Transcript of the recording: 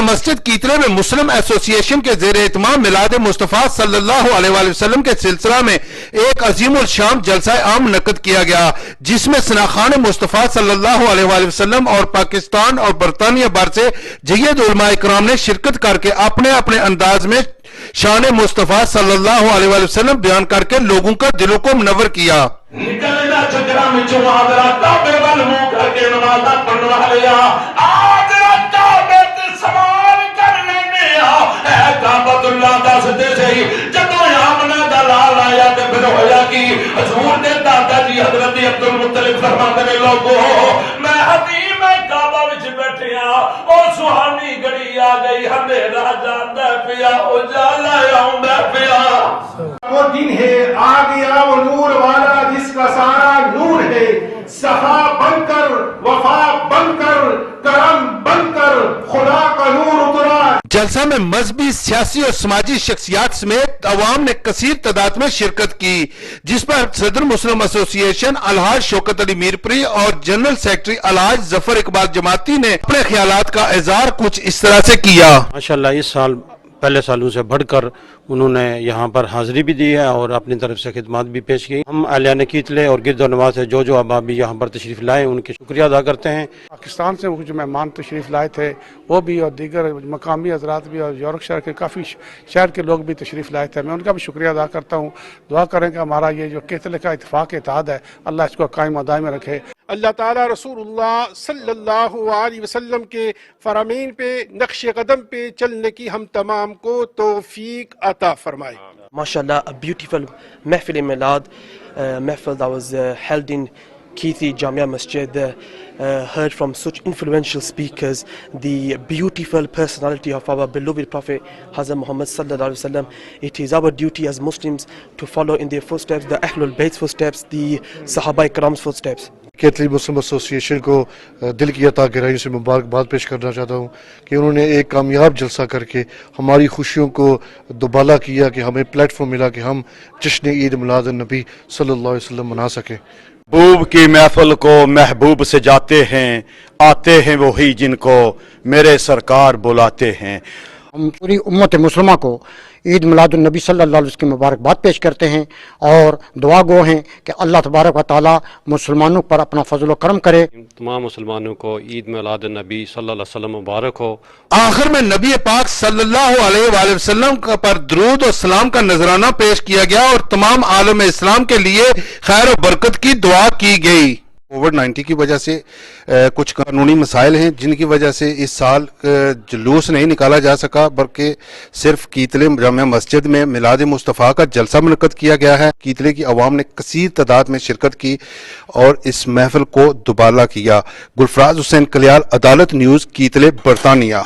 مسجد कीतले में मुस्लिम एसोसिएशन के ज़ेर एहतमाम मिलाद मुस्तफ़ा सल्लल्लाहु अलैहि वसल्लम के सिलसिला में एक अजीमुल शान जलसा आम मुनक्कद किया गया, जिसमें सनाखान मुस्तफ़ा सल्लल्लाहु अलैहि वसल्लम और पाकिस्तान और बरतानिया भर से जय्यद उलमा इकराम ने शिरकत करके अपने अपने अंदाज में शान मुस्तफ़ा सल्लल्लाहु अलैहि वसल्लम बयान करके लोगों का दिलों को मुनव्वर किया। निकलना चक्रा में चुमादरा ताबे वाल मुंह करके नमाज़ पढ़ने वाले आज ताबे ते सवाल करने में है काबतुल्लाह दस दे सही जदों आमना दा लाल आया ते फिर होया कि हजूर दे दादा जी हजरत अब्दुल मुत्तलिब फरमाते ने लोगो मैं हतीम काबा विच बैठिया और सुहानी घड़ी आ गई अंधेरा जांदा पिया उजाला आउंदा पिया वो दिन है आ गया वो नूर वाला जिसका सारा नूर है, सफा बनकर वफा बनकर करम बनकर खुदा का नूर उतरा। जलसा में मजहबी, सियासी और समाजी शख्सियात समेत अवाम ने कसीर तादाद में शिरकत की, जिस पर सदर मुस्लिम एसोसिएशन अलहाज शौकत अली मीरपुरी और जनरल सेक्रेटरी अलहाज जफर इकबाल जमाती ने अपने ख्यालात का इज़हार कुछ इस तरह से किया। माशाअल्लाह इस साल पहले सालों से बढ़कर उन्होंने यहाँ पर हाजिरी भी दी है और अपनी तरफ से खिदमत भी पेश की। हम अहलियान कीतले और गिरद नवाज से जो अहबाब भी यहाँ पर तशरीफ़ लाए उनके शुक्रिया अदा करते हैं। पाकिस्तान से जो मेहमान तशरीफ़ लाए थे वो भी और दीगर मकामी हजरात भी और यॉर्कशायर के काफ़ी शहर के लोग भी तशरीफ़ लाए थे, मैं उनका भी शुक्रिया अदा करता हूँ। दुआ करें कि हमारा ये जो कीतले का इत्तेफाक इत्तेहाद है अल्लाह इसको कायम दायम में रखे। अल्लाह ताला रसूलुल्लाह सल्लल्लाहु अलैहि वसल्लम के फरामीन पे नक्श कदम पे चलने की हम तमाम को तौफीक अता फरमाए। Mashallah, a beautiful महफिल मिलाद महफिल that was held in Keethi Jamia Masjid, heard from such influential speakers the beautiful personality of our beloved Prophet Hazrat Muhammad sallallahu alaihi wasallam. It is our duty as Muslims to follow in their footsteps, the Ahlul Bayt's footsteps, the Sahaba Ikram's footsteps. केतली मुस्लिम association को दिल की अता गहराइयों से मुबारकबाद पेश करना चाहता हूँ कि उन्होंने एक कामयाब जलसा करके हमारी खुशियों को दुबाला किया कि हमें प्लेटफॉर्म मिला कि हम जश्न ईद मिलाद नबी सल्लल्लाहु अलैहि वसल्लम मना सकें। महबूब की महफिल को महबूब से जाते हैं, आते हैं वही जिनको मेरे सरकार बुलाते हैं। हम पूरी उम्मत मुसलमान को ईद मिलादुन नबी सल्लल्लाहु अलैहि वसल्लम की मुबारकबाद पेश करते हैं और दुआ गो हैं कि अल्लाह तबारक व तआला मुसलमानों पर अपना फजल व करम करे। तमाम मुसलमानों को ईद मिलाद नबी सल्लल्लाहु अलैहि वसल्लम मुबारक हो। आखिर में नबी पाक सल्लल्लाहु अलैहि वसल्लम पर दरूद और सलाम का नजराना पेश किया गया और तमाम आलम इस्लाम के लिए खैर और बरकत की दुआ की गई। कोविड-19 की वजह से कुछ कानूनी मसाइल हैं जिनकी वजह से इस साल जुलूस नहीं निकाला जा सका, बल्कि सिर्फ कीतले जामिया मस्जिद में मिलाद मुस्तफ़ा का जलसा मुनक्कद किया गया है। कीतले की अवाम ने कसीर तादाद में शिरकत की और इस महफिल को दुबाला किया। गुलफराज हुसैन कलियाल, अदालत न्यूज़, कीतले, बरतानिया।